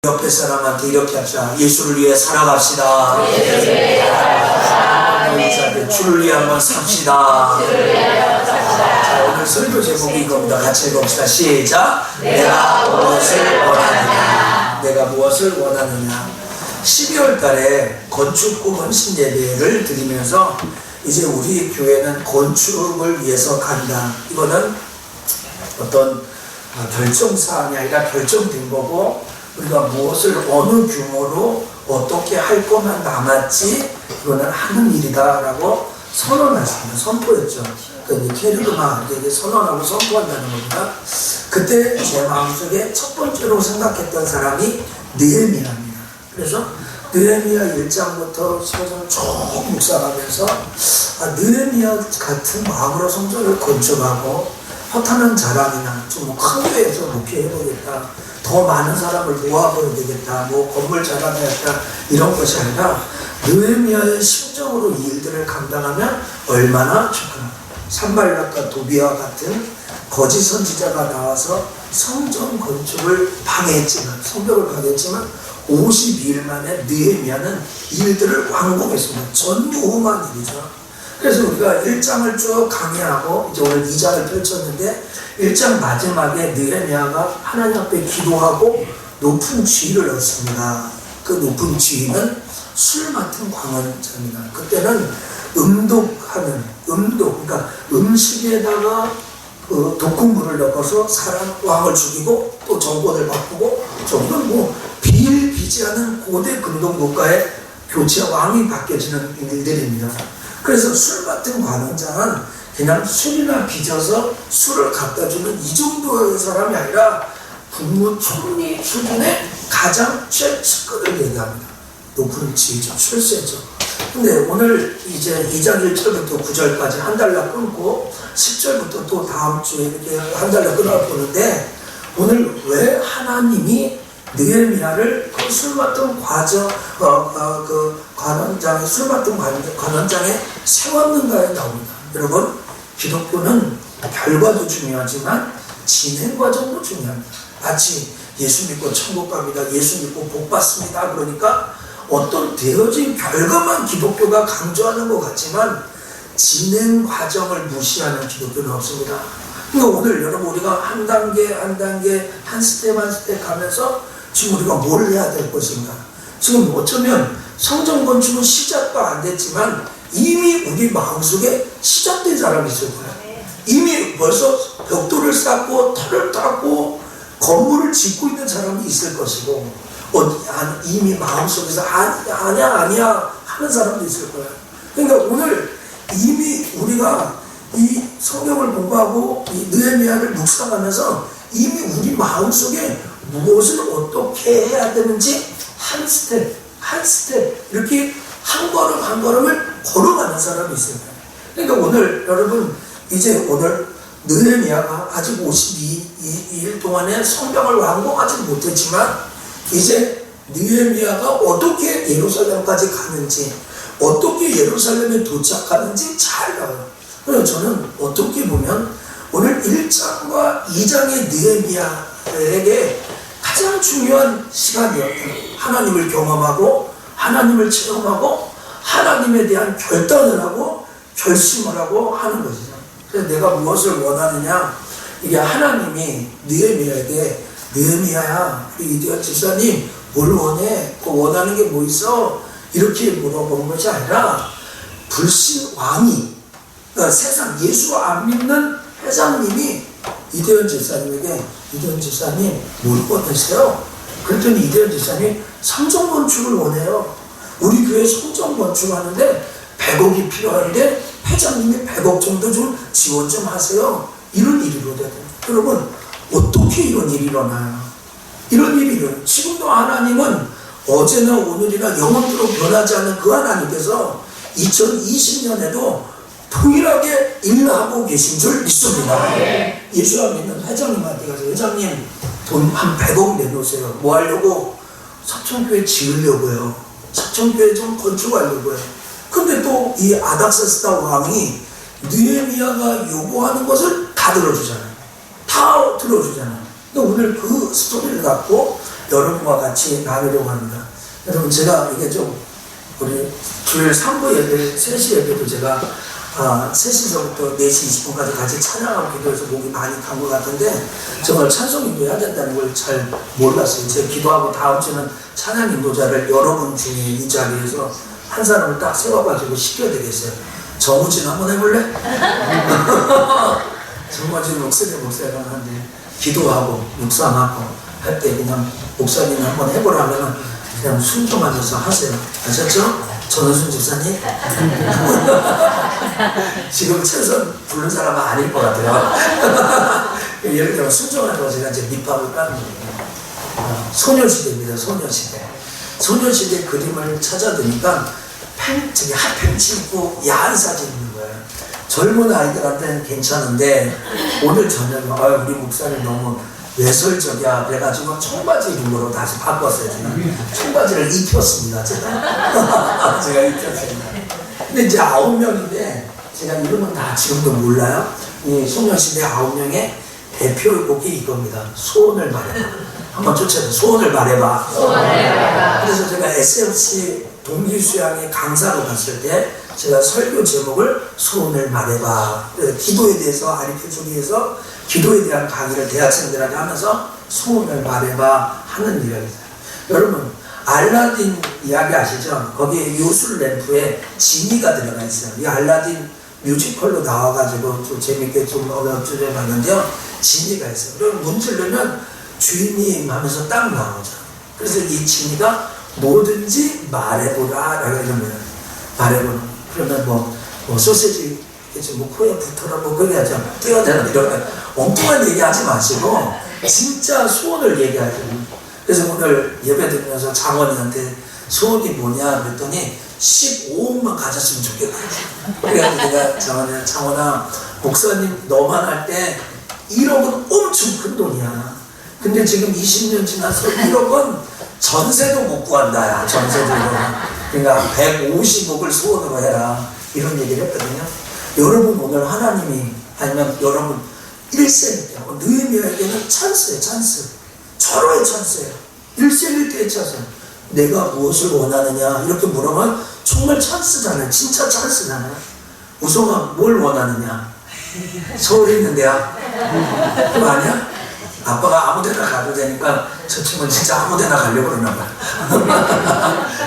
옆에 사람한테 이렇게 합시다. 예수를 위해 살아갑시다. 주를 위해 한번 삽시다. 자, 오늘 설교 제목이 이겁니다. 같이 읽어봅시다. 시작. 내가 무엇을 원하느냐. 내가 무엇을 원하느냐. 12월 달에 건축구 헌신 예배를 드리면서 이제 우리 교회는 건축을 위해서 간다. 이거는 어떤 결정사항이 아니라 결정된 거고, 우리가 무엇을 어느 규모로 어떻게 할 것만 남았지 이거는 하는 일이다 라고 선언하셨습니다. 선포했죠. 그러니까 캐리그마에게 선언하고 선포한다는 겁니다. 그때 제 마음속에 첫 번째로 생각했던 사람이 느헤미야입니다. 그래서 느헤미야 1장부터 서서 쭉 묵상하면서 느헤미야 같은 마음으로 성전을 건축하고 허탄한 자랑이나 좀 큰 교회에서 목회해보겠다, 더 많은 사람을 모아보야 되겠다, 뭐 건물 자랑해야겠다, 이런 것이 아니라 느헤미야의 심정으로 이 일들을 감당하면 얼마나 좋을까. 산발락과 도비와 같은 거짓 선지자가 나와서 성전 건축을 방해했지만, 성벽을 방해했지만 52일 만에 느헤미야는 일들을 완공했습니다. 전무후무한 일이죠. 그래서 우리가 1장을 쭉 강의하고 이제 오늘 2장을 펼쳤는데, 1장 마지막에 느헤미야가 하나님 앞에 기도하고 높은 지위를 얻습니다. 그 높은 지위는 술 맡은 광언자입니다. 그때는 그러니까 음식에다가 그 독극물을 넣어서 사람 왕을 죽이고 또 정권을 바꾸고, 정말 뭐 비일비재하는 고대 근동 국가의 교체 왕이 바뀌어지는 일들입니다. 그래서 술 같은 관원장은 그냥 술이나 빚어서 술을 갖다주는 이 정도의 사람이 아니라 국무총리 수준의 가장 최측근을 얘기합니다. 높은 지위죠. 출세죠. 근데 오늘 이제 2장 1절부터 9절까지 한 달날 끊고 10절부터 또 다음 주에 이렇게 한 달날 끊어보는데, 오늘 왜 하나님이 느헤미야를 그 술 맡은 관원장에 술 맡은 관원장에 세웠는가에 나옵니다. 여러분, 기독교는 결과도 중요하지만 진행 과정도 중요합니다. 마치 예수 믿고 천국 갑니다, 예수 믿고 복 받습니다, 그러니까 어떤 되어진 결과만 기독교가 강조하는 것 같지만 진행 과정을 무시하는 기독교는 없습니다. 그러니까 오늘 여러분, 우리가 한 단계 한 단계 한 스텝 한 스텝 가면서 지금 우리가 뭘 해야 될 것인가. 지금 어쩌면 성전 건축은 시작도 안 됐지만 이미 우리 마음속에 시작된 사람이 있을 거예요. 이미 벌써 벽돌을 쌓고 털을 닦고 건물을 짓고 있는 사람이 있을 것이고, 이미 마음속에서 아니야 하는 사람도 있을 거예요. 그러니까 오늘 이미 우리가 이 성경을 공부하고 이 느헤미야를 묵상하면서 이미 우리 마음속에 무엇을 어떻게 해야 되는지 한 스텝 한 스텝 이렇게 한 걸음 한 걸음을 걸어가는 사람이 있습니다. 그러니까 오늘 여러분, 이제 오늘 느헤미야가 아직 52일 동안에 성벽을 완공하지 못했지만 이제 느헤미야가 어떻게 예루살렘까지 가는지, 어떻게 예루살렘에 도착하는지 잘 나와요. 그래서 저는 어떻게 보면 오늘 1장과 2장의 느헤미야에게 가장 중요한 시간이었어요. 하나님을 경험하고 하나님을 체험하고 하나님에 대한 결단을 하고 결심을 하고 하는 것이죠. 그래서 내가 무엇을 원하느냐, 이게 하나님이 느헤미야에게 느헤미야야, 우리 이대현 집사님 뭘 원해? 그 원하는 게 뭐 있어? 이렇게 물어보는 것이 아니라, 불신 왕이, 그러니까 세상 예수 안 믿는 회장님이 이대현 집사님에게, 이대현 집사님 뭘 원하세요? 그랬더니 이대현 집사님이 성전 건축을 원해요. 우리 교회 성전 건축하는데 100억이 필요한데 회장님이 100억 정도 좀 지원 좀 하세요. 이런 일이 일어나요. 여러분, 어떻게 이런 일이 일어나요? 이런 일이 일어나요. 지금도 하나님은 어제나 오늘이나 영원토록 변하지 않는 그 하나님께서 2020년에도 동일하게 일하고 계신 줄 믿습니다. 예수 안 믿는 회장님한테 가서, 회장님 돈 한 100억 내놓으세요. 뭐 하려고? 서천교회 지으려고요. 서천교회 좀 건축하려고요. 근데 또 이 아닥사스다 왕이 느헤미야가 요구하는 것을 다 들어주잖아요. 다 들어주잖아요. 근데 오늘 그 스토리를 갖고 여러분과 같이 나누려고 합니다. 여러분, 제가 이게 좀 우리 주일 3부 예배, 3시 예배도 제가 3시서부터 4시 20분까지 같이 찬양하고 기도해서 목이 많이 간 것 같은데, 정말 찬송 인도해야 된다는 걸 잘 몰랐어요. 제가 기도하고 다음 주는 찬양 인도자를 여러분 중에 이 자리에서 한 사람을 딱 세워가지고 시켜야 되겠어요. 정우진 한번 해볼래? 정우진 목사가 하는데 기도하고 묵상하고 할 때 그냥 목사님 한번 해보라면 그냥 순종하셔서 하세요. 아셨죠? 전원순 집사님? 지금 최선 부른 사람은 아닐 것 같아요. 예를 들어 순종하다가 제가 이제 밑밥을 까는 거예요. 소녀시대입니다. 소녀시대. 소녀시대 그림을 찾아드니까 저기 핫팬츠 입고 야한 사진 있는 거예요. 젊은 아이들한테는 괜찮은데 오늘 저녁에 우리 목사님 너무 외설적이야 그래가지고 청바지 입은 거로 다시 바꿨어요. 제가 청바지를 입혔습니다. 제가 입혔습니다. 근데 이제 9명인데 제가 이름은 다 지금도 몰라요. 이 소녀시대 9명의 대표곡이 이겁니다. 소원을 말해봐. 한번 쫓아서 소원을 말해봐. 그래서 제가 SLC 동기수양의 강사로 갔을 때 제가 설교 제목을 소원을 말해봐. 기도에 대해서 가르쳐주기 위해서 기도에 대한 강의를 대학생들한테 하면서 소원을 말해봐 하는 이야기입니다. 여러분, 알라딘 이야기 아시죠? 거기에 요술 램프에 지니가 들어가 있어요. 이 알라딘 뮤지컬로 나와가지고 좀 재밌게 좀 어렵게 봤는데요. 지니가 있어요. 그럼 문지르면 주인님 하면서 딱 나오죠. 그래서 이 지니가 뭐든지 말해보라 라고 이런 거예요. 말해보라. 그러면 뭐 소세지 뭐 코에 붙어라 뭐 그렇게 하죠. 뛰어대라 이런 엉뚱한 얘기하지 마시고 진짜 소원을 얘기하죠. 그래서 오늘 예배 드리면서 장원이한테 소원이 뭐냐 그랬더니 15억만 가졌으면 좋겠다. 그래가지고 내가 장원아 목사님 너만 할 때 1억은 엄청 큰 돈이야. 근데 지금 20년 지나서 1억은 전세도 못 구한다. 야, 전세도. 그러니까 150억을 소원으로 해라. 이런 얘기를 했거든요. 여러분 오늘 하나님이 아니면 여러분 일생일대 느헤미야에게는 찬스예요. 찬스. 절호의 찬스예요. 일생일대의 찬스. 내가 무엇을 원하느냐 이렇게 물으면 정말 찬스잖아요. 진짜 찬스잖아요. 우성아 뭘 원하느냐? 서울에 있는 대학? 그거 아니야? 아빠가 아무데나 가도 되니까 저 친구는 진짜 아무데나 가려고 그러나 봐.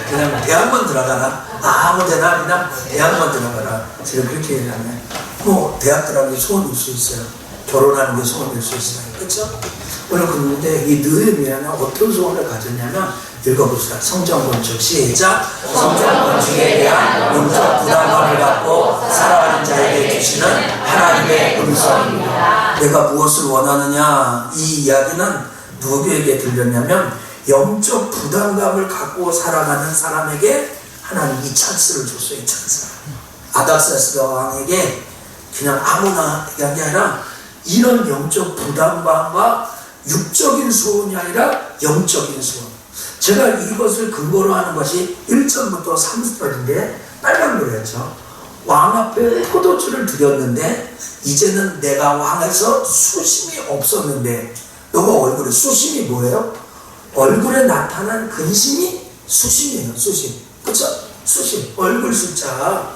그냥 대학만 들어가라. 아무데나 그냥 대학만 들어가라. 제가 그렇게 얘기하면 뭐 대학 들어가는 게 소원일 수 있어요. 결혼하는 게 소원일 수 있어요. 그렇죠? 오늘 그런데 이 느헤미야는 어떤 소원을 가졌냐면 읽어봅시다. 성전 건축 시작. 성전 건축에 대한 영적 부담감을 갖고 살아가는 자에게 주시는 하나님의 음성입니다. 내가 무엇을 원하느냐 이 이야기는 누구에게 들렸냐면 영적 부담감을 갖고 살아가는 사람에게 하나님이 이 찬스를 줬어요. 이 찬스. 아닥사스다 왕에게 그냥 아무나 얘기한 게 아니라 이런 영적 부담감과 육적인 소원이 아니라 영적인 소원. 제가 이것을 근거로 하는 것이 1절부터 3절인데 빨간 글이었죠. 왕 앞에 포도주를 드렸는데 이제는 내가 왕에서 수심이 없었는데 너가 얼굴에 수심이 뭐예요? 얼굴에 나타난 근심이 수심이에요. 수심. 그쵸? 수심. 얼굴 숫자.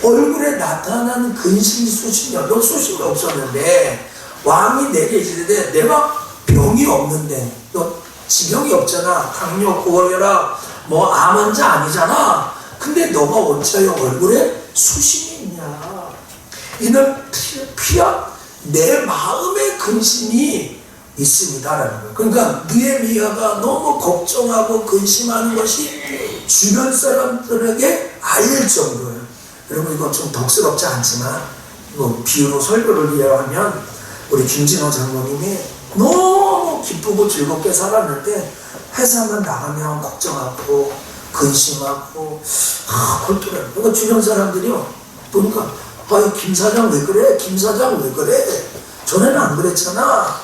얼굴에 나타난 근심이 수심이야. 너 수심이 없었는데 왕이 내게 이르되 내가 병이 없는데 너 지병이 없잖아. 당뇨, 고혈압, 뭐 암 환자 아니잖아. 근데 너가 어찌하여 얼굴에 수심이 있냐. 이는 피하 내 마음의 근심이 있습니다라는 거예요. 그러니까 느헤미야가 너무 걱정하고 근심하는 것이 주변 사람들에게 알릴 정도예요. 여러분 이건 좀 덕스럽지 않지만 뭐 비유로 설교를 이해하면 우리 김진호 장로님이 너무 기쁘고 즐겁게 살았는데 회사만 나가면 걱정하고 근심하고 골똘해. 그러니까 주변 사람들이요 보니까 김 사장 왜 그래? 김 사장 왜 그래? 전에는 안 그랬잖아.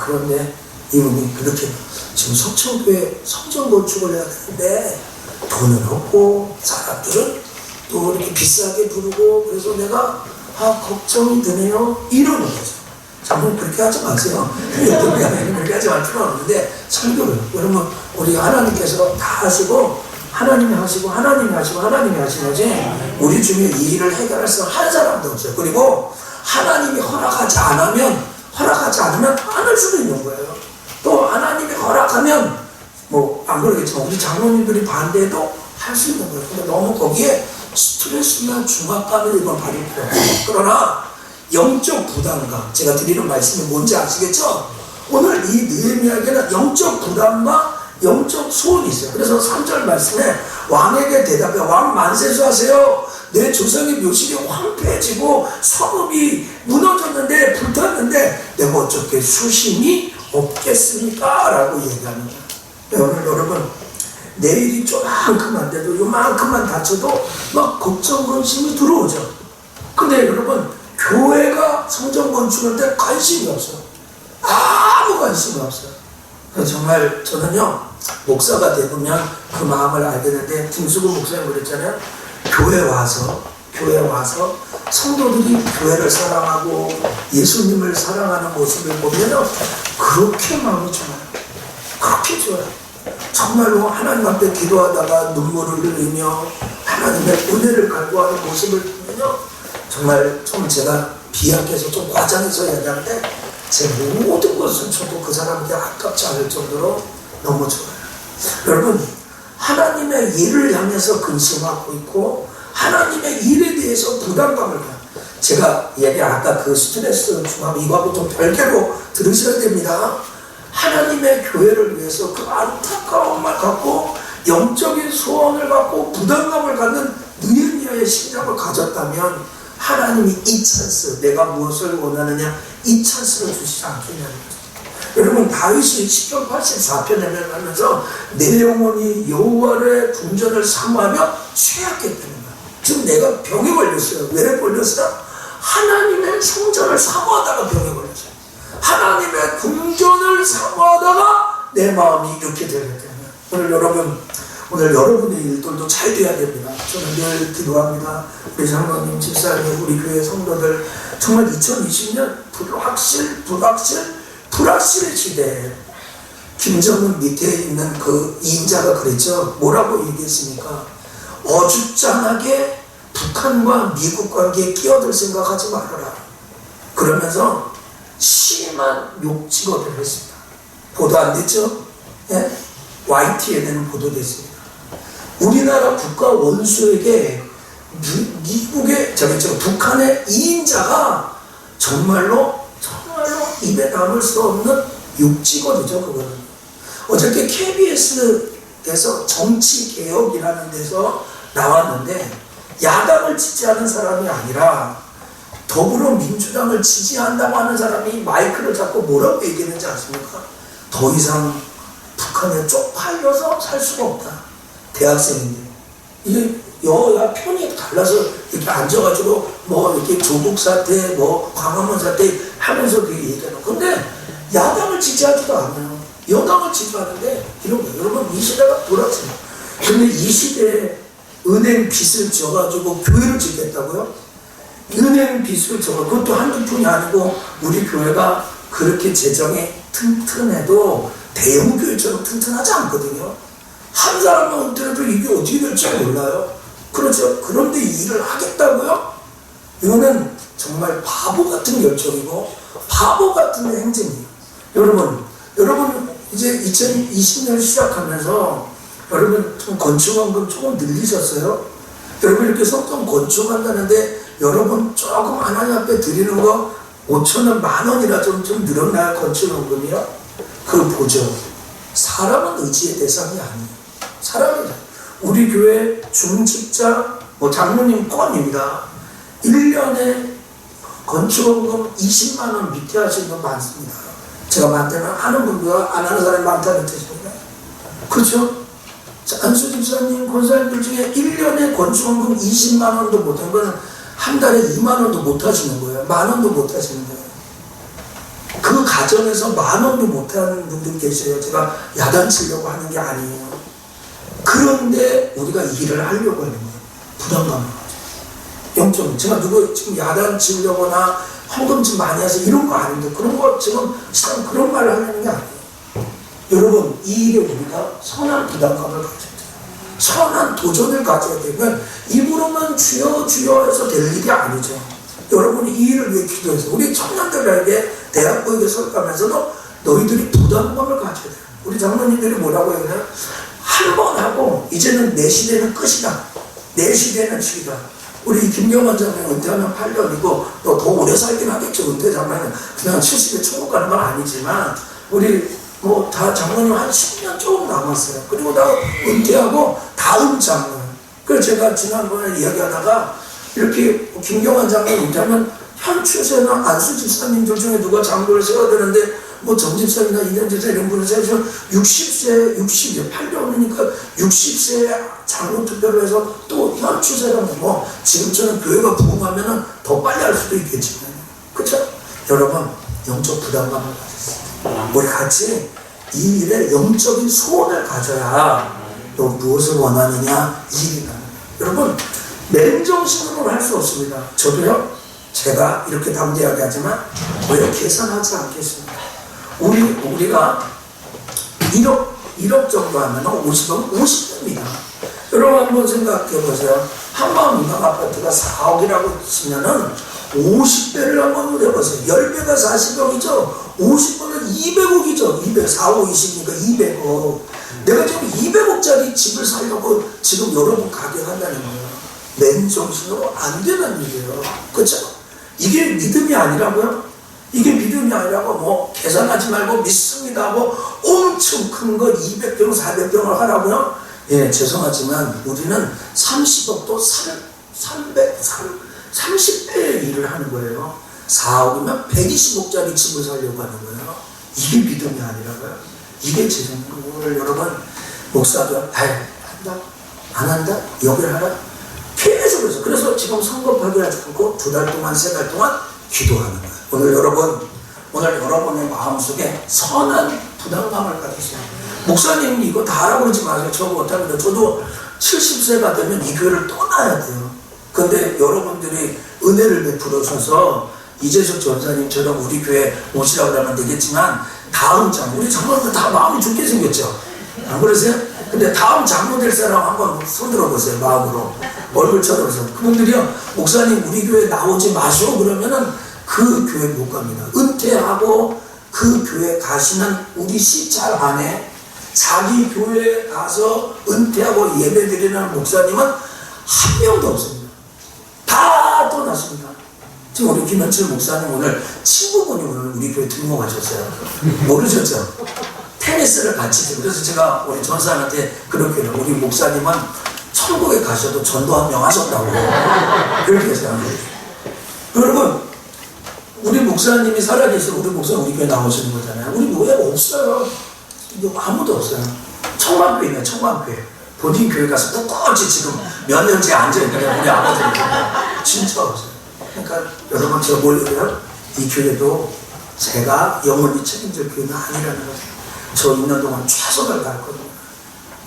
그런데 이분이 그렇게 지금 석천교회 성전 건축을 해야 되는데 돈은 없고 사람들은 또 이렇게 비싸게 부르고 그래서 내가 걱정이 드네요. 이러는 거죠. 장로님 그렇게 하지 마세요. 그렇게 하지 말 필요는 없는데, 설교를. 여러분, 우리 하나님께서 다 하시고, 하나님이 하시고, 하나님이 하시고, 하나님이 하신 거지, 우리 중에 이 일을 해결할 수 한 사람도 없어요. 그리고 하나님이 허락하지 않으면 안 할 수도 있는 거예요. 또 하나님이 허락하면, 안 그러겠지만, 우리 장로님들이 반대해도 할 수 있는 거예요. 근데 너무 거기에 스트레스나 중압감을 이건 받을 필요 없어요. 그러나, 영적 부담감, 제가 드리는 말씀이 뭔지 아시겠죠? 오늘 이 느헤미야에게는 영적 부담과 영적 소원이 있어요. 그래서 3절 말씀에 왕에게 대답해, 왕 만세수 하세요. 내 조상의 묘실이 황폐해지고 성읍이 무너졌는데, 불탔는데 내가 어떻게 수심이 없겠습니까? 라고 얘기하는 거예요. 오늘 여러분, 내일이 조만큼한데도 요만큼만 다쳐도 막 걱정, 근심이 들어오죠. 근데 여러분, 교회가 성전 건축하는데 관심이 없어요. 아무 관심이 없어요. 정말 저는요, 목사가 되면 그 마음을 알게 되는데, 김수근 목사님 그랬잖아요. 교회 와서 성도들이 교회를 사랑하고 예수님을 사랑하는 모습을 보면 그렇게 마음이 좋아요. 그렇게 좋아요. 정말로 하나님 앞에 기도하다가 눈물을 흘리며 하나님의 은혜를 갈구하는 모습을 보면요, 정말 좀 제가 비약해서 좀 과장해서 얘기하는데, 제 모든 것은 저도 그 사람에게 아깝지 않을 정도로 너무 좋아요. 여러분, 하나님의 일을 향해서 근심하고 있고, 하나님의 일에 대해서 부담감을 가요. 제가 아까 그 스트레스 중함 이거하고 좀 별개로 들으셔야 됩니다. 하나님의 교회를 위해서 그 안타까움을 갖고, 영적인 소원을 갖고, 부담감을 갖는 느헤미야의 심장을 가졌다면, 하나님이 이 찬스, 내가 무엇을 원하느냐, 이 찬스를 주시지 않겠냐는 거죠. 여러분, 다윗이 시편 84편에 하면서 내 영혼이 여호와의 궁전을 사모하며 취했기 때문에, 지금 내가 병에 걸렸어요. 왜 걸렸어요? 하나님의 성전을 사모하다가 병에 걸렸어요. 하나님의 궁전을 사모하다가 내 마음이 이렇게 되기 때문에, 오늘 여러분의 일들도 잘 돼야 됩니다. 저는 늘 기도합니다. 우리 장로님, 집사님, 우리 교회 성도들, 정말 2020년 불확실의 시대에, 김정은 밑에 있는 그 인자가 그랬죠. 뭐라고 얘기했습니까? 어줍잖하게 북한과 미국 관계에 끼어들 생각하지 말아라. 그러면서 심한 욕직어를 했습니다. 보도 안 됐죠? 예? YTN에는 보도됐습니다. 우리나라 국가 원수에게 북한의 이인자가 정말로 입에 담을 수 없는 욕지거리죠, 그거는. 어저께 KBS에서 정치개혁이라는 데서 나왔는데, 야당을 지지하는 사람이 아니라 더불어민주당을 지지한다고 하는 사람이 마이크를 잡고 뭐라고 얘기했는지 아십니까? 더 이상 북한에 쪽팔려서 살 수가 없다. 대학생인데, 이게 여야 편이 달라서 이렇게 앉아가지고 이렇게 조국 사태, 광화문 사태 하면서 그렇게 얘기하는. 근데 야당을 지지하지도 않아요. 여당을 지지하는데 이런 거예요. 여러분, 이 시대가 돌았어요. 근데 이 시대에 은행 빚을 져가지고 교회를 짓겠다고요? 은행 빚을 져가, 그것도 한두 푼이 아니고, 우리 교회가 그렇게 재정이 튼튼해도 대형교회처럼 튼튼하지 않거든요. 한 사람만 은퇴해도 이게 어떻게 될지 몰라요. 그렇죠. 그런데 이 일을 하겠다고요? 이거는 정말 바보 같은 결정이고 바보 같은 행진이에요. 여러분 이제 2020년 시작하면서 여러분 좀 건축원금 조금 늘리셨어요? 여러분 이렇게 성전 건축한다는데 여러분 조금 하나님 앞에 드리는 거 5,000원, 10,000원이라 좀 늘었나요? 건축원금이요? 그걸 보죠. 사람은 의지의 대상이 아니에요. 사람이다. 우리 교회 중직자, 장로님 건입니다. 1년에 건축원금 20만원 밑에 하시는 분 많습니다. 제가 많다는 하는 분과 안 하는 사람이 많다는 뜻입니다. 그렇죠? 안수 집사님, 권사님들 중에 1년에 건축원금 20만원도 못한 건 한 달에 2만원도 못 하시는 거예요. 만원도 못 하시는 거예요. 그 가정에서 만원도 못하는 분들 계세요. 제가 야단치려고 하는 게 아니에요. 그런데 우리가 일을 하려고 하는 거예요. 부담감을 가지고. 영적으로. 제가 지금 야단치려거나 헌금 좀 많이 하세요. 이런 거 아닌데 그런 거 지금 참 그런 말을 하려는 게 아니에요. 여러분 이 일에 우리가 선한 부담감을 가져야 돼요. 선한 도전을 가져야 되면 입으로만 주여 주여 해서 될 일이 아니죠. 여러분이 이 일을 위해 기도해서 우리 청년들에게 대학교에 설가면서도 너희들이 부담감을 가져야 돼요. 우리 장로님들이 뭐라고 해요? 한 번 하고 이제는 내 시대는 끝이다. 내 시대는 죽이다. 우리 김경환 장로님 은퇴하면 8년이고 또 더 오래 살긴 하겠죠. 은퇴자면 그냥 70에 천국 가는 건 아니지만 우리 뭐 다 장로님 한 10년 조금 남았어요. 그리고 다 은퇴하고 다음 장로. 그래서 제가 지난번에 이야기하다가 이렇게 김경환 장로님 은퇴하면 현 추세나 안수 집사님들 중에 누가 장로를 세워야 되는데 뭐 정 집사님이나 이년 집사 이런 분을 세워서 60세, 8년이니까 60세에 장로 투표를 해서 또 현 추세라면 뭐 지금처럼 교회가 부흥하면은 더 빨리 할 수도 있겠지만 그렇죠? 여러분 영적 부담감을 가졌어요. 우리 같이 이 일에 영적인 소원을 가져야 또 무엇을 원하느냐 이 일이 나는 여러분 맨정신으로 할 수 없습니다. 저도요 제가 이렇게 담대하게 하지만 왜 계산하지 않겠습니다. 우리가 1억 정도 하면 50억, 50대입니다. 여러분 한번 생각해 보세요. 한마음 인강 아파트가 4억이라고 치면은 50배를 한번 해보세요. 10배가 40억이죠. 50번은 200억이죠. 4억 20이니까 200억. 내가 지금 200억짜리 집을 살려고 지금 여러분 가격한다는 거예요. 맨정신으로 안 되는 일이에요. 그렇죠? 이게 믿음이 아니라고요? 이게 믿음이 아니라고 뭐 계산하지 말고 믿습니다 하고 엄청 큰 거 200병 400병을 하라고요? 예, 죄송하지만 우리는 30억도 30배의 일을 하는 거예요. 4억이면 120억짜리 집을 살려고 하는 거예요. 이게 믿음이 아니라고요? 이게 죄송한 여러분 목사도 한다? 안 한다? 여기를 하라? 계속 그래서 지금 선거하지 않고 2달 동안 3달 동안 기도하는 거예요. 오늘 여러분의 마음속에 선한 부담감을 가지세요. 목사님 이거 다 하라고 그러지 마세요. 저 못합니다. 저도 70세가 되면 이 교회를 떠나야 돼요. 근데 여러분들이 은혜를 베풀어 주셔서 이재석 전사님처럼 우리 교회 오시라고 하면 되겠지만 다음 장로, 우리 장로들 다 마음이 좋게 생겼죠? 안 그러세요? 근데 다음 장로 될 사람 한번 손 들어보세요. 마음으로 얼굴 쳐다보세요. 그분들이요 목사님 우리 교회 나오지 마시오 그러면은 그 교회 못 갑니다. 은퇴하고 그 교회 가시는 우리 시찰 안에 자기 교회에 가서 은퇴하고 예배 드리는 목사님은 한 명도 없습니다. 다 떠났습니다. 지금 우리 김현철 목사님 오늘 친구분이 오늘 우리 교회 등록하셨어요. 모르셨죠? 테니스를 같이 치고 그래서 제가 우리 전사한테 그렇게 해요. 우리 목사님은 천국에 가셔도 전도 한 명 하셨다고 그렇게 생각해요. 여러분 우리 목사님이 살아계시고 우리 목사님 우리 교회 나오시는 거잖아요. 우리 교회 없어요. 아무도 없어요. 청만교회네 청만교회. 본인 교회 가서 똑같이 지금 몇 년째 앉아있는 우리 아버지들 진짜 없어요. 그러니까 여러분 제가 뭘 얘기해요? 이 교회도 제가 영원히 책임질 교회는 아니라는 거예요. 저 2년 동안 최선을 다했거든요.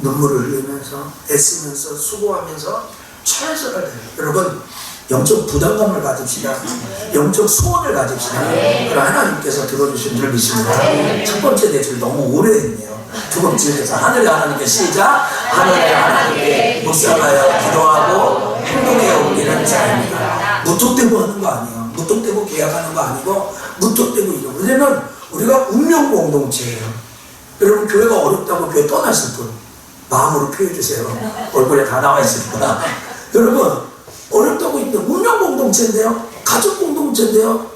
눈물을 흘리면서 애쓰면서 수고하면서 최선을 다해요. 여러분 영적 부담감을 가집시다. 영적 소원을 가집시다. 그럼 하나님께서 들어주신 줄 믿습니다. 첫 번째 대출 너무 오래 했네요. 두 번째에서 하늘의 하나님께 시작. 하늘의 하나님께 묵상하여 기도하고 행동에 옮기는 자입니다. 무턱대고 하는 거 아니에요. 무턱대고 계약하는 거 아니고 무턱대고 이거. 왜냐면 우리가 운명 공동체예요. 여러분 교회가 어렵다고 교회 떠나실 분 마음으로 표해주세요. 얼굴에 다 나와 있으니까. 여러분 어렵다고 있는데 운명 공동체인데요. 가족 공동체인데요.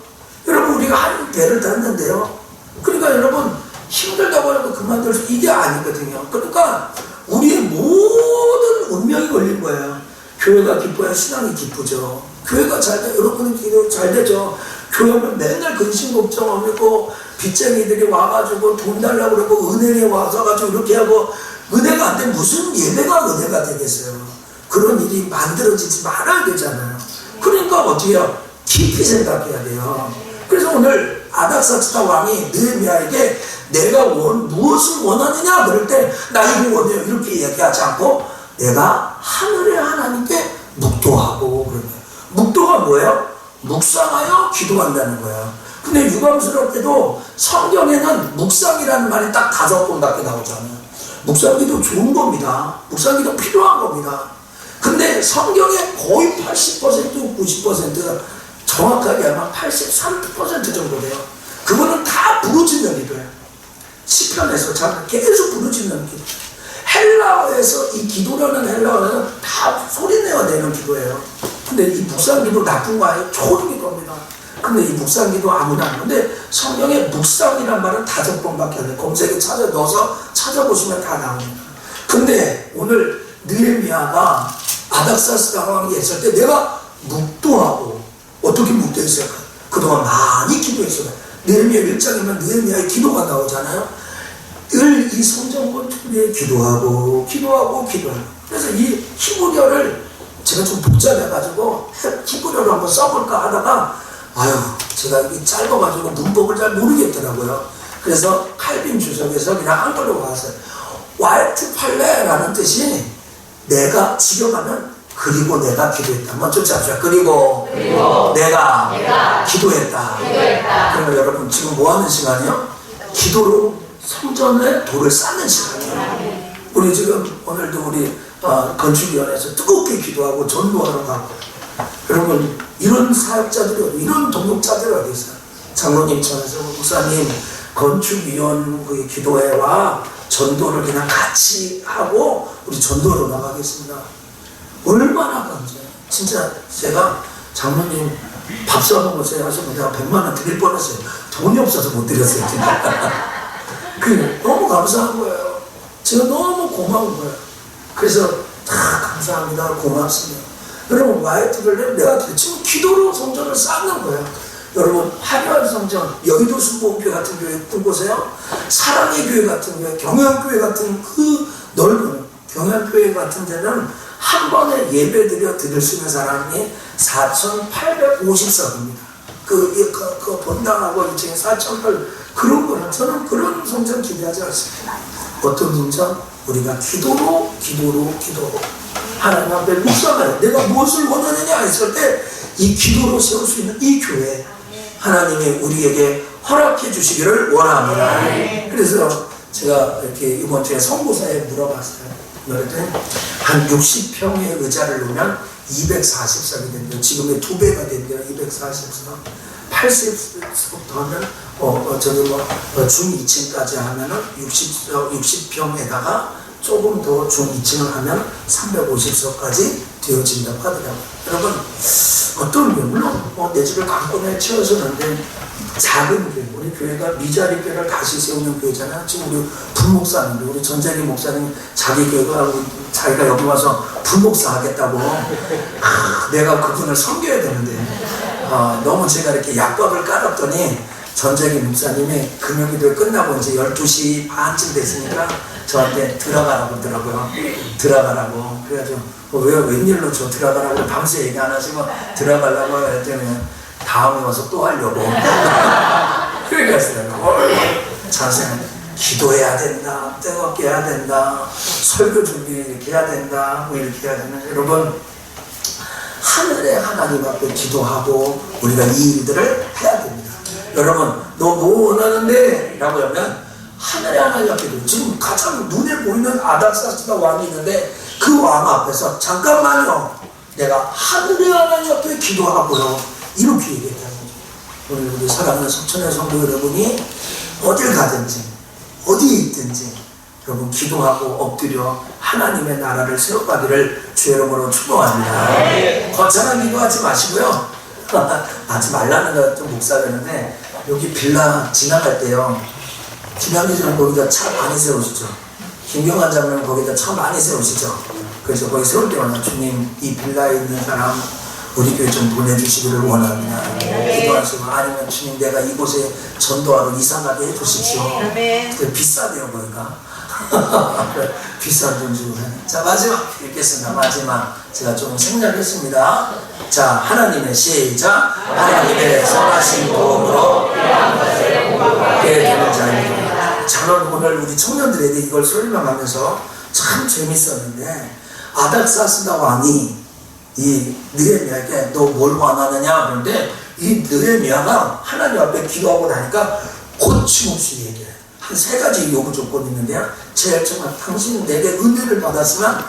여러분 우리가 한 배를 탔는데요. 그러니까 여러분 힘들다고 해도 그만둘 수 이게 아니거든요. 그러니까 우리의 모든 운명이 걸린 거예요. 교회가 기뻐야 신앙이 기쁘죠. 교회가 잘 돼, 여러분은 기도 잘 되죠. 교회는 맨날 근심 걱정 없고 빚쟁이들이 와가지고 돈 달라고 그러고 은혜에 와서가지고 이렇게 하고 은혜가 안 되면 무슨 예배가 은혜가 되겠어요. 그런 일이 만들어지지 말아야 되잖아요. 그러니까 어떻게 해요? 깊이 생각해야 돼요. 그래서 오늘 아닥사스다 왕이 느헤미야에게 내가 무엇을 원하느냐 그럴 때 나 이거 원해요 이렇게 얘기하지 않고 내가 하늘의 하나님께 묵도하고 그러면 묵도가 뭐예요? 묵상하여 기도한다는 거야. 근데 유감스럽게도 성경에는 묵상이라는 말이 딱 5번밖에 나오잖아요. 묵상기도 좋은 겁니다. 묵상기도 필요한 겁니다. 근데 성경의 거의 80%, 90%가 정확하게 아마 83% 정도 돼요. 그거는 다 부르짖는 기도예요. 시편에서 계속 부르짖는 기도. 헬라어에서 이 기도라는 헬라어는 다 소리내어 내는 기도예요. 근데 이 묵상기도 나쁜 거 아니에요? 좋은 기도입니다. 근데 이 묵상기도 아무나 안 하는데 성경에 묵상이란 말은 5번밖에 안 돼요. 검색에 넣어서 찾아보시면 다 나옵니다. 근데 오늘 느헤미야가 아닥사스다 왕이 했을 때 내가 묵도하고 어떻게 묵도했어요? 그동안 많이 기도했어요. 느헤미야 1장이면 느헤미야의 기도가 나오잖아요. 늘 이 성전 건축에 기도하고. 그래서 이 히브리어를 제가 좀 복잡해가지고 히브리어를 한번 써볼까 하다가 제가 이게 짧아가지고 문법을 잘 모르겠더라고요. 그래서 칼빈 주석에서 그냥 한글로 왔어요. 와이트 팔레라는 뜻이 내가 지겨가면 그리고 내가 기도했다. 먼저 잡죠. 그리고 내가 기도했다. 그러면 여러분 지금 뭐 하는 시간이요? 기도로 성전의 돌을 쌓는 시간이에요. 우리 지금 오늘도 우리 건축위원회에서 뜨겁게 기도하고 전도하러 가고, 여러분 이런 사역자들이 이런 동역자들이 어디 있어요? 장로님 전에서 목사님 건축위원 기도회와 전도를 그냥 같이 하고 우리 전도로 나가겠습니다. 얼마나 감사해요. 진짜 제가 장로님 밥 사먹으세요 하시면 내가 100만 원 드릴 뻔했어요. 돈이 없어서 못 드렸어요. 너무 감사한 거예요. 제가 너무 고마운 거예요. 그래서 다 감사합니다. 고맙습니다. 여러분 와이트를 내가 지금 기도로 성전을 쌓는 거예요. 여러분 화려한 성전, 여의도 순복음교회 같은 교회 꿈꾸세요? 사랑의 교회 같은 교회, 경영교회 같은 그 넓은 경영교회 같은 데는 한 번에 예배드려 드릴 수 있는 사람이 4,850석입니다. 그 본당하고 2층에 4,800 그런 거는 저는 그런 성전 기대하지 않습니다. 어떤 성전? 우리가 기도로 하나님 앞에 묵상하여 내가 무엇을 원하느냐 했을 때 이 기도로 세울 수 있는 이 교회 하나님이 우리에게 허락해 주시기를 원합니다. 그래서 제가 이렇게 이번 주에 선교사에 물어봤어요. 그랬더니 한 60평의 의자를 놓으면 240석이 된대요. 지금의 2배가 된대요. 240석. 80석부터 하면 중 2층까지 하면은 60평에다가 조금 더 중 2층을 하면 350석까지 되어진다고 하더라고요. 여러분 어떤 교회 물론 내 집을 강권에 채워서는데 작은 교회, 우리 교회가 미자리 교회를 다시 세우는 교회잖아요. 지금 우리 분목사님, 우리 전재기 목사님 자기 교회가 자기가 여기 와서 분목사 하겠다고 내가 그분을 섬겨야 되는데 너무 제가 이렇게 약밥을 깔았더니 전재기 목사님이 금요기도 끝나고 이제 12시 반쯤 됐으니까 저한테 들어가라고 하더라고요. 들어가라고. 그래가지고 웬일로 저 들어가라고 밤새 얘기 안 하시고 들어가려고 했더니 다음에 와서 또 하려고. 그래가지고 자세히 기도해야 된다. 뜨겁게 해야 된다. 설교 준비 이렇게 해야 된다. 뭐 이렇게 해야 되는. 여러분 하늘의 하나님 앞에 기도하고 우리가 이 일들을 해야 됩니다. 여러분 너 뭐 원하는데? 라고 하면 하늘의 하나님 앞에 지금 가장 눈에 보이는 아닥사스다 왕이 있는데 그 왕 앞에서 잠깐만요. 내가 하늘의 하나님 앞에 기도하고요. 이렇게 얘기했다는 거죠. 오늘 우리 사랑하는 석천의 성도 여러분이 어딜 가든지 어디에 있든지 여러분 기도하고 엎드려 하나님의 나라를 세워가기를 주의 이름으로 축복합니다. 거창한 기도하지 마시고요. 하지 말라는 거 좀 목사되는데 여기 빌라 지나갈 때요. 김양기 장로는 거기다 차 많이 세우시죠. 김경환 장로는 거기다 차 많이 세우시죠. 그래서 거기 세울 때마다 주님 이 빌라에 있는 사람 우리 교회 좀 보내주시기를 원합니다. 기도하시고 아니면 주님 내가 이곳에 전도하러 이사가게 해주십시오. 비싸대요 거기가. 비싼 돈 주고. 자 마지막 읽겠습니다. 마지막 제가 좀 생략했습니다. 자 하나님의 시작. 하나님의 선하신 도움으로 깨 되는 자입니다. 저는 오늘 우리 청년들에게 이걸 설명하면서 참 재밌었는데 아닥사스다 왕이 이 느헤미야에게 너 뭘 원하느냐 그런데 이 느헤미야가 하나님 앞에 기도하고 나니까 거침없이 얘기해요. 한 3가지 요구 조건이 있는데요. 제일 처음에 당신 내게 은혜를 받았으면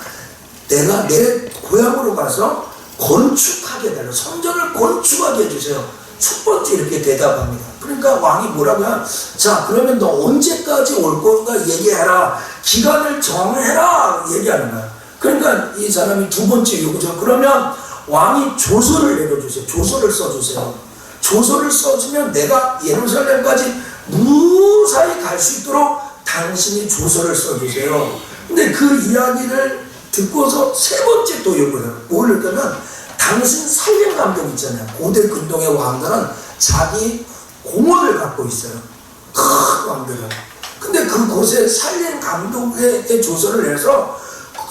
내가 내 고향으로 가서 건축하게 해달라. 성전을 건축하게 해주세요. 첫 번째 이렇게 대답합니다. 그러니까 왕이 뭐라고 해요? 자, 그러면 너 언제까지 올 건가 얘기해라. 기간을 정해라. 얘기하는 거야. 그러니까 이 사람이 2번째 요구죠. 그러면 왕이 조서를 내려주세요. 조서를 써주세요. 조서를 써주면 내가 예루살렘까지 무사히 갈 수 있도록 당신이 조서를 써주세요. 근데 그 이야기를 듣고서 3번째 또 요구해요. 뭘 했냐면 당신 살림 감독 있잖아요. 고대 근동의 왕들은 자기 공원을 갖고 있어요. 큰 왕들은. 근데 그곳에 살림 감독의 조서를 내서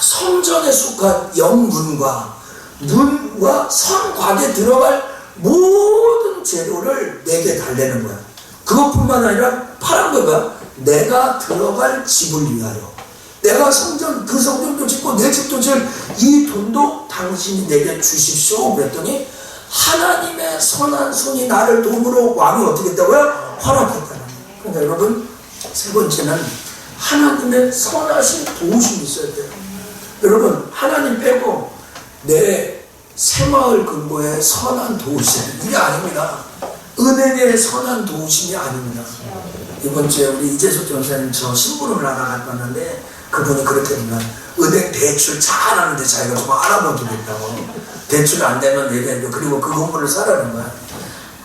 성전에 속한 영문과 문과 성곽에 들어갈 모든 재료를 내게 달래는 거야. 그것뿐만 아니라 파란 거가 내가 들어갈 집을 위하여. 내가 성전, 그 성전도 짓고 내 집도 지을 이 돈도 당신이 내게 주십시오. 그랬더니 하나님의 선한 손이 나를 도움으로 왕이 어떻게 했다고요? 허락했다는 거예요. 그러니까 여러분 3번째는 하나님의 선하신 도우심이 있어야 돼요. 여러분 하나님 빼고 내 새마을 근거의 선한 도우심 이게 아닙니다. 은행의 선한 도우심이 아닙니다. 이번 주에 우리 이재석 전사님 저 신부름을 하나 갔다 왔는데 그분이 그렇게 합니다. 은행 대출 잘하는데 자기가 좀 알아보기겠다고. 대출 안 되면 얘기해도 그리고 그 건물을 사라는 거야.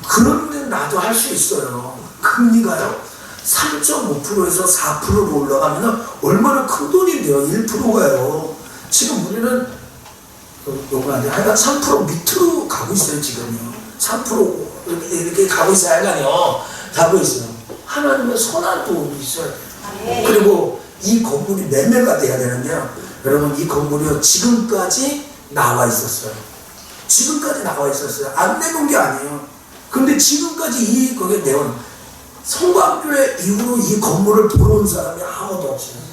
그런데 나도 할 수 있어요. 금리가요 3.5%에서 4%로 올라가면 얼마나 큰 돈인데요. 1%가요. 지금 우리는 하여간 3% 밑으로 가고 있어요. 지금요. 3% 이렇게 가고 있어요. 하여간요. 가고 있어요. 하나님의 선한 도움이 있어야 돼요. 그리고 이 건물이 매매가 돼야 되는데요. 여러분 이 건물이요 지금까지 나와 있었어요. 지금까지 나와 있었어요. 안 내놓은 게 아니에요. 근데 지금까지 이 거기에 내온 성곽교회 이후로 이 건물을 보러 온 사람이 아무도 없어요.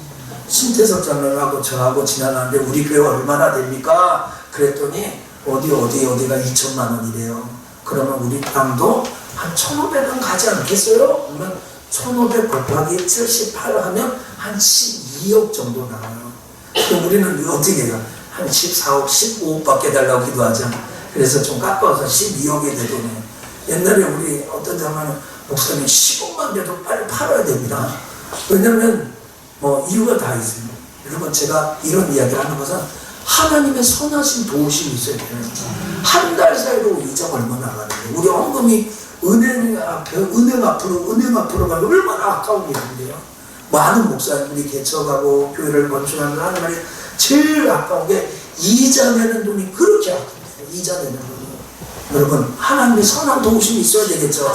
신태석 장로하고 저하고 지나가는데 우리 교회가 얼마나 됩니까? 그랬더니 어디가 2천만 원이래요. 그러면 우리 땅도 한 1,500원 가지 않겠어요? 그러면 1,500 곱하기 78 하면 한 12억 정도 나와요. 그럼 우리는 어떻게 해요? 한 14억, 15억밖에 달라고 기도하죠. 그래서 좀 깎아서 12억이 되더니 옛날에 우리 어떤 장로는 목사님 10억만 돼도 빨리 팔아야 됩니다. 왜냐면 이유가 다 있어요. 여러분 제가 이런 이야기를 하는 것은 하나님의 선하신 도우심이 있어야 돼요. 한 달 사이로 이자가 얼마나 나가는데 우리 헌금이 은행 앞으로 가면 얼마나 아까운 일인데요. 많은 목사님들이 개척하고 교회를 건축하는 하는 말이 제일 아까운 게 이자 내는 돈이 그렇게 아깝습니다. 이자 내는 돈이. 여러분 하나님의 선한 도우심이 있어야 되겠죠.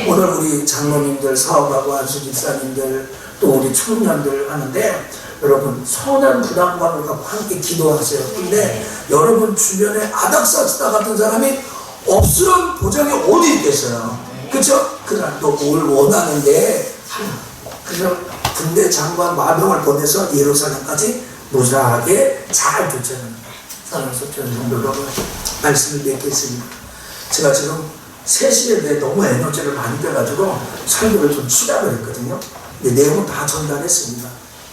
오늘 우리 장로님들 사업하고 안수 집사님들 또 우리 청년들 하는데 여러분 선한 부담감을 갖고 함께 기도하세요. 근데 여러분 주변에 아닥사스다 같은 사람이 없으란 보장이 어디 있겠어요. 그렇죠? 그날 또 뭘 원하는데 그래서 군대 장관 마병을 보내서 예루살렘까지 무사하게 잘 도착합니다. 사랑하는 성도들 말씀을 맺겠습니다. 제가 지금 3시에 내 너무 에너지를 많이 빼가지고 설교를 좀 추락을 했거든요. 근데 내용은 다 전달했습니다.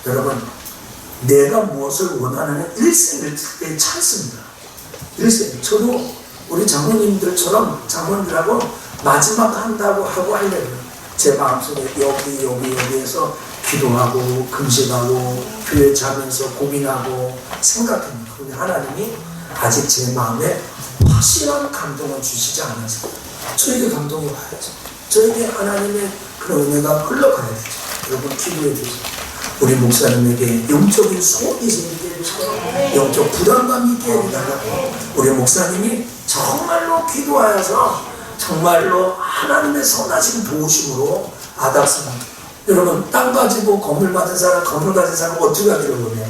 여러분 내가 무엇을 원하느냐 일생일대의 찬스입니다. 저도 우리 장로님들처럼 장로님들하고 마지막 한다고 하고 하려고요. 제 마음속에 여기에서 기도하고 금식하고 교회 자면서 고민하고 생각합니다. 근데 하나님이 아직 제 마음에 확실한 감동을 주시지 않아서 저에게 감동이 와야죠. 저에게 하나님의 그런 은혜가 흘러가야 되죠. 여러분 기도해 주세요. 우리 목사님에게 영적인 소원이 생기게 해주세요. 영적 부담감이 있게 해달라고. 우리 목사님이 정말로 기도하여서 정말로 하나님의 선하신 도우심으로 아닥사람. 여러분 땅 가지고 건물 받은 사람, 건물 가진 사람 어떻게 하기를 원해요?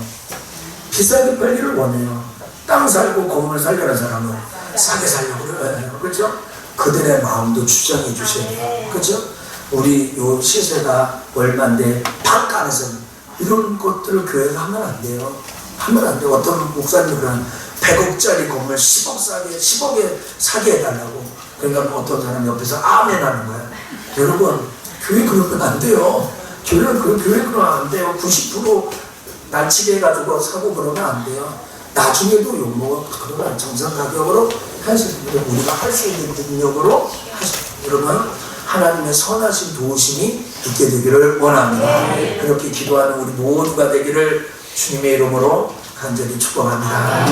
비싸게 팔기를 원해요. 땅 살고 건물 살려는 사람은 싸게 살려고 그래요. 그렇죠? 그들의 마음도 주장해 주셔야 돼요. 그렇죠? 우리 요 시세가 얼마인데 팍 까면서 이런 것들을 교회가 하면 안 돼요. 하면 안 돼요. 어떤 목사님들은 100억짜리 건물 10억에 사게 해달라고. 그러니까 뭐 어떤 사람 옆에서 아멘 하는 거야. 여러분, 교회 그러면 안 돼요. 교회 그러면 안 돼요. 90% 날치게 해가지고 사고 그러면 안 돼요. 나중에도 욕먹어 그러면 정상 가격으로 하시는 우리가 할 수 있는 능력으로 하시는 여러분, 하나님의 선하신 도우심이 있게 되기를 원합니다. 그렇게 기도하는 우리 모두가 되기를 주님의 이름으로 간절히 축복합니다.